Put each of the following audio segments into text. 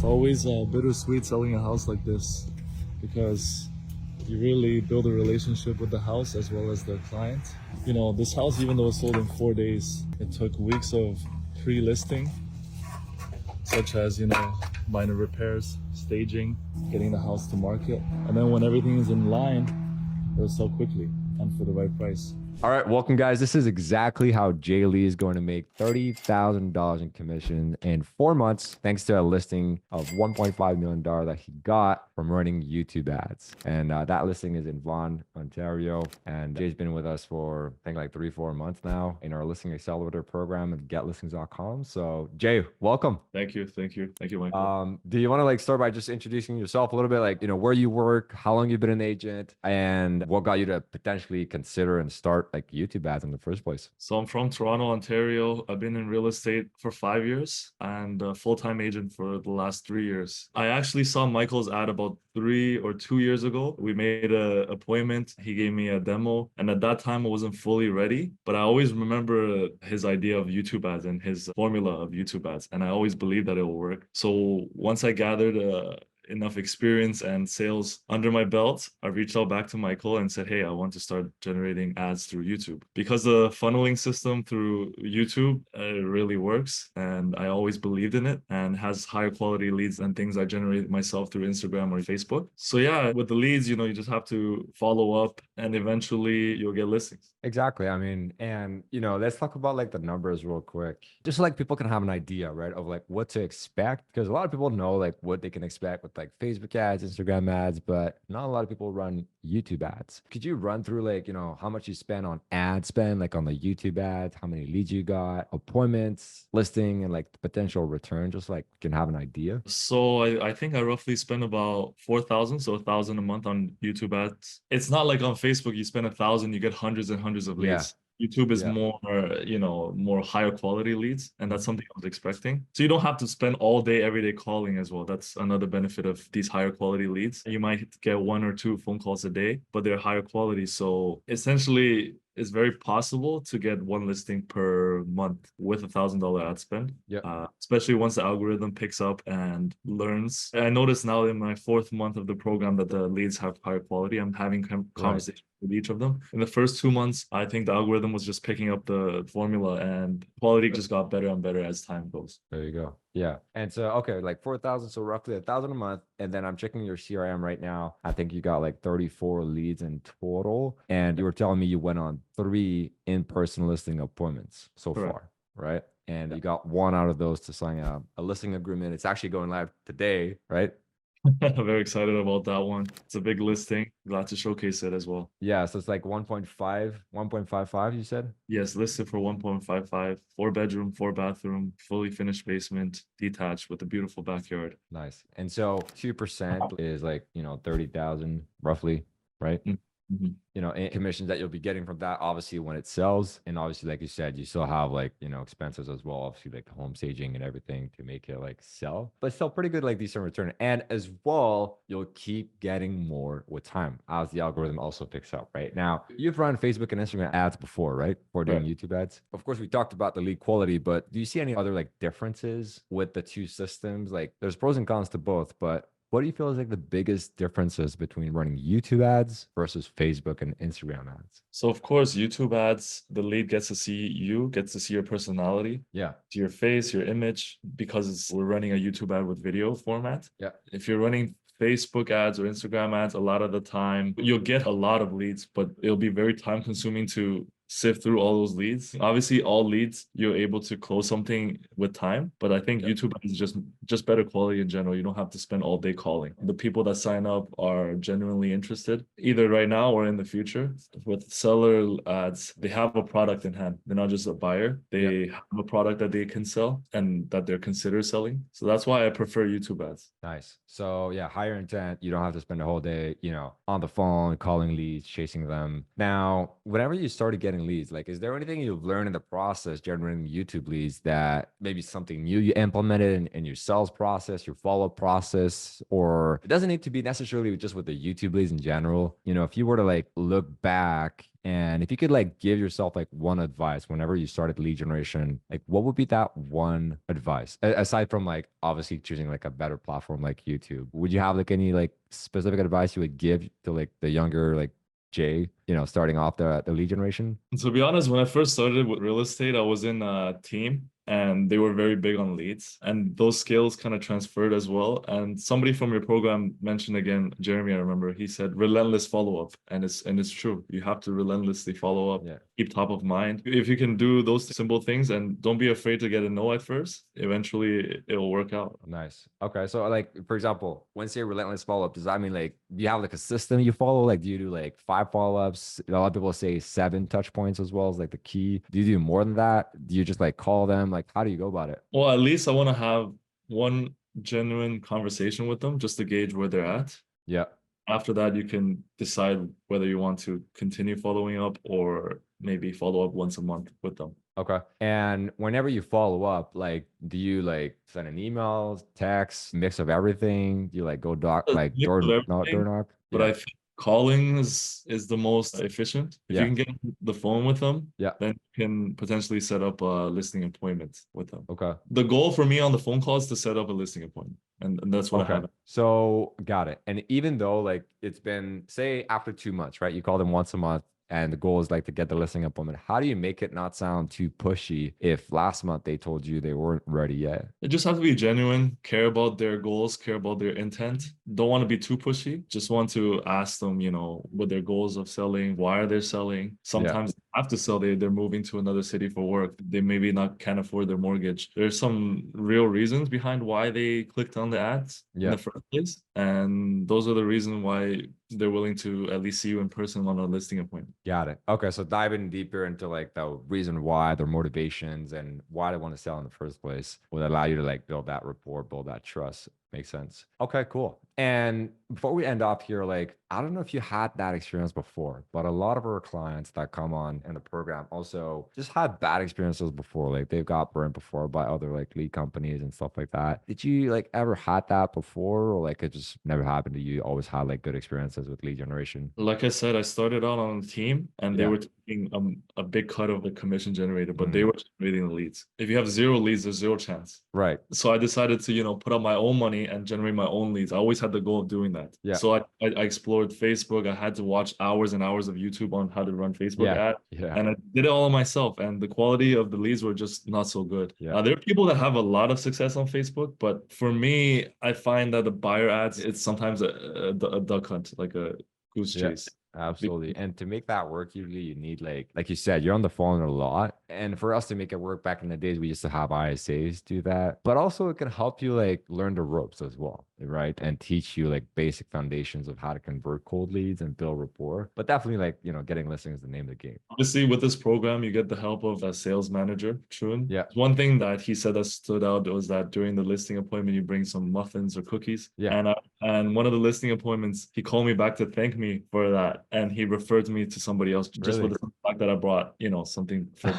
always bittersweet selling a house like this because you really build a relationship with the house as well as the client. You know, this house, even though it sold in 4 days, it took weeks of pre-listing, such as, you know, minor repairs, staging, getting the house to market. And then when everything is in line, it'll sell quickly and for the right price. All right, welcome guys. This is exactly how Jay Lee is going to make $30,000 in commission in 4 months, thanks to a listing of $1.5 million that he got from running YouTube ads. And that listing is in Vaughan, Ontario. And Jay's been with us for, I think, like 3-4 months now in our Listing Accelerator program at getlistings.com. So Jay, welcome. Thank you. Thank you. Thank you, Michael. Do you want to start by just introducing yourself a little bit, where you work, how long you've been an agent, and what got you to potentially consider and start YouTube ads in the first place? So I'm from Toronto, Ontario. I've been in real estate for 5 years and a full-time agent for the last 3 years. I actually saw Michael's ad about 3 or 2 years ago. We made an appointment. He gave me a demo. And at that time, I wasn't fully ready. But I always remember his idea of YouTube ads and his formula of YouTube ads. And I always believed that it will work. So once I gathered enough experience and sales under my belt, I reached out back to Michael and said, hey, I want to start generating ads through YouTube. Because the funneling system through YouTube really works, and I always believed in it, and has higher quality leads than things I generate myself through Instagram or Facebook. So yeah, with the leads, you just have to follow up and eventually you'll get listings. Exactly. I mean, and let's talk about the numbers real quick, just so people can have an idea, right, of what to expect, because a lot of people know what they can expect with Facebook ads, Instagram ads, but not a lot of people run YouTube ads. Could you run through how much you spend on ad spend, on the YouTube ads, how many leads you got, appointments, listing, and the potential return, just you can have an idea? So I think I roughly spend about 4,000, so 1,000 a month on YouTube ads. It's not like on Facebook, you spend 1,000, you get hundreds and hundreds of leads. Yeah. YouTube is more, more higher quality leads, and that's something I was expecting. So you don't have to spend all day, every day calling as well. That's another benefit of these higher quality leads. You might get 1 or 2 phone calls a day, but they're higher quality. So essentially, it's very possible to get 1 listing per month with $1,000 ad spend. Yeah. Especially once the algorithm picks up and learns. I noticed now in my 4th month of the program that the leads have higher quality. I'm having conversations with each of them. In the first 2 months, I think the algorithm was just picking up the formula, and quality just got better and better as time goes. There you go. Yeah. And so, okay, 4,000, so roughly 1,000 a month. And then I'm checking your CRM right now. I think you got 34 leads in total. And you were telling me you went on 3 in-person listing appointments so far, right? And you got 1 out of those to sign a listing agreement. It's actually going live today, right? I'm very excited about that one. It's a big listing. Glad to showcase it as well. Yeah, so it's 1.55, you said? Yes, listed for 1.55, 4-bedroom, 4-bathroom, fully finished basement, detached with a beautiful backyard. Nice. And so 2% is 30,000 roughly, right? Mm-hmm. In commissions that you'll be getting from that, obviously, when it sells. And obviously, like you said, you still have expenses as well, obviously, the home staging and everything to make it sell, but still pretty good, decent return. And as well, you'll keep getting more with time as the algorithm also picks up. Right now, you've run Facebook and Instagram ads before, right? For doing YouTube ads. Of course, we talked about the lead quality, but do you see any other differences with the 2 systems? There's pros and cons to both, but what do you feel is the biggest differences between running YouTube ads versus Facebook and Instagram ads? So of course, YouTube ads, the lead gets to see you, gets to see your personality, to your face, your image, because we're running a YouTube ad with video format. Yeah. If you're running Facebook ads or Instagram ads, a lot of the time you'll get a lot of leads, but it'll be very time consuming to sift through all those leads. Obviously, all leads, you're able to close something with time, but I think YouTube is just better quality in general. You don't have to spend all day calling. The people that sign up are genuinely interested, either right now or in the future. With seller ads, they have a product in hand. They're not just a buyer. They have a product that they can sell and that they're considered selling. So that's why I prefer YouTube ads. Nice. So yeah, higher intent. You don't have to spend a whole day, on the phone, calling leads, chasing them. Now, whenever you started getting leads, is there anything you've learned in the process generating YouTube leads that maybe something new you implemented in yourself sales process, your follow-up process, or it doesn't need to be necessarily just with the YouTube leads in general. You know, if you were to like look back and if you could like give yourself like one advice whenever you started lead generation, like what would be that one advice? Aside from like obviously choosing like a better platform like YouTube, would you have like any like specific advice you would give to like the younger like Jay, you know, starting off the lead generation? To be honest, when I first started with real estate, I was in a team and they were very big on leads, and those skills kind of transferred as well. And somebody from your program mentioned again, Jeremy, I remember, he said relentless follow-up. And it's true. You have to relentlessly follow up, Yeah. keep top of mind. If you can do those simple things and don't be afraid to get a no at first, eventually it'll work out. Nice. Okay. So like for example, when you say relentless follow-up, does that mean like do you have like a system you follow? Like do you do like 5 follow-ups? A lot of people say 7 touch points as well as like the key. Do you do more than that? Do you just like call them? Like how do you go about it? Well, at least I want to have one genuine conversation with them just to gauge where they're at. Yeah. After that, you can decide whether you want to continue following up or maybe follow up once a month with them. Okay. And whenever you follow up, like, do you like send an email, text, mix of everything? Do you like go doc, A like mix of door everything, knock? but Yeah. I think calling is the most efficient. If you Yeah. can get on the phone with them, Yeah. then you can potentially set up a listing appointment with them. Okay. The goal for me on the phone call is to set up a listing appointment, and that's what I Okay. have. So got it. And even though like it's been, say, after 2 months, right? You call them once a month and the goal is like to get the listing appointment. How do you make it not sound too pushy if last month they told you they weren't ready yet? They just have to be genuine, care about their goals, care about their intent. Don't want to be too pushy. Just want to ask them, what their goals of selling, why are they selling? Yeah. Sometimes they have to sell. They're moving to another city for work. They maybe not can't afford their mortgage. There's some real reasons behind why they clicked on the ads in Yeah. the first place. And those are the reasons why they're willing to at least see you in person on a listing appointment. Got it. Okay. So diving deeper into like the reason why, their motivations, and why they want to sell in the first place would allow you to like build that rapport, build that trust. Makes sense. Okay, cool. And before we end off here, like, I don't know if you had that experience before, but a lot of our clients that come on in the program also just had bad experiences before. Like they've got burnt before by other like lead companies and stuff like that. Did you like ever had that before, or like it just never happened to you? Always had like good experiences with lead generation? Like I said, I started out on a team and they Yeah. were taking a big cut of the commission generated, but they Mm, were generating the leads. If you have zero leads, there's zero chance. right. So I decided to, put up my own money and generate my own leads. I always had the goal of doing that. Yeah. So I explored Facebook. I had to watch hours and hours of YouTube on how to run Facebook Yeah. ads. Yeah. And I did it all myself. And the quality of the leads were just not so good. Yeah. There are people that have a lot of success on Facebook, but for me, I find that the buyer ads, it's sometimes a duck hunt, like a goose Yeah. chase. Absolutely. And to make that work, usually you need like you said, you're on the phone a lot. And for us to make it work back in the days, we used to have ISAs do that. But also it can help you like learn the ropes as well, right? And teach you like basic foundations of how to convert cold leads and build rapport. But definitely like, getting listings is the name of the game. Obviously, with this program, you get the help of a sales manager, Trun. Yeah. One thing that he said that stood out was that during the listing appointment, you bring some muffins or cookies. Yeah. And one of the listing appointments, he called me back to thank me for that, and he referred me to somebody else just Really? with the fact that I brought, something for.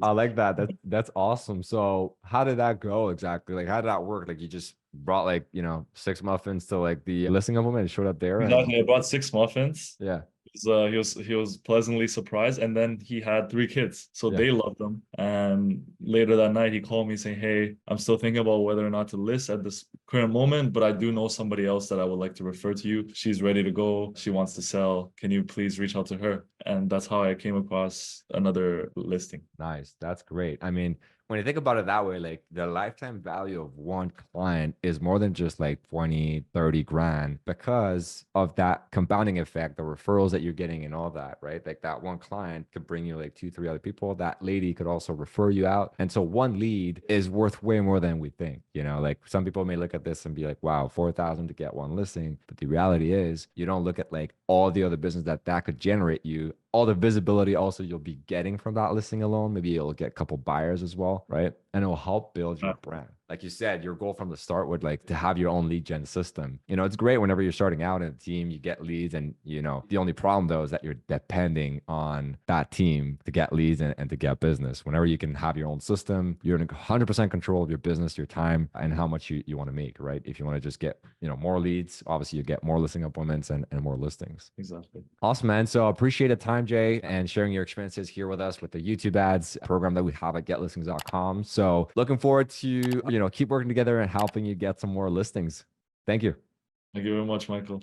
I like that. That's awesome. So how did that go exactly? Like how did that work? Like you just brought like, 6 muffins to like the listing appointment and showed up there and Exactly, I brought 6 muffins. yeah. He was pleasantly surprised, and then he had 3 kids, so Yeah. they loved him. And later that night, he called me saying, "Hey, I'm still thinking about whether or not to list at this current moment, but I do know somebody else that I would like to refer to you. She's ready to go. She wants to sell. Can you please reach out to her?" And that's how I came across another listing. Nice. That's great. I mean, when you think about it that way, like the lifetime value of one client is more than just like 20, 30 grand because of that compounding effect, the referrals that you're getting and all that, right? Like that one client could bring you like 2, 3 other people. That lady could also refer you out. And so one lead is worth way more than we think. Like some people may look at this and be like, wow, 4,000 to get one listing. But the reality is you don't look at like all the other business that could generate you, all the visibility also you'll be getting from that listing alone. Maybe you'll get a couple buyers as well, right? and it will help build your Yeah, brand. Like you said, your goal from the start would like to have your own lead gen system. You know, it's great whenever you're starting out in a team, you get leads, and you know, the only problem though is that you're depending on that team to get leads and to get business. Whenever you can have your own system, you're in 100% control of your business, your time, and how much you want to make, right? If you want to just get, you know, more leads, obviously you get more listing appointments and more listings. exactly. Awesome, man. So appreciate the time, Jay, and sharing your experiences here with us with the YouTube ads program that we have at getlistings.com. So looking forward to, you know, keep working together and helping you get some more listings. Thank you. Thank you very much, Michael.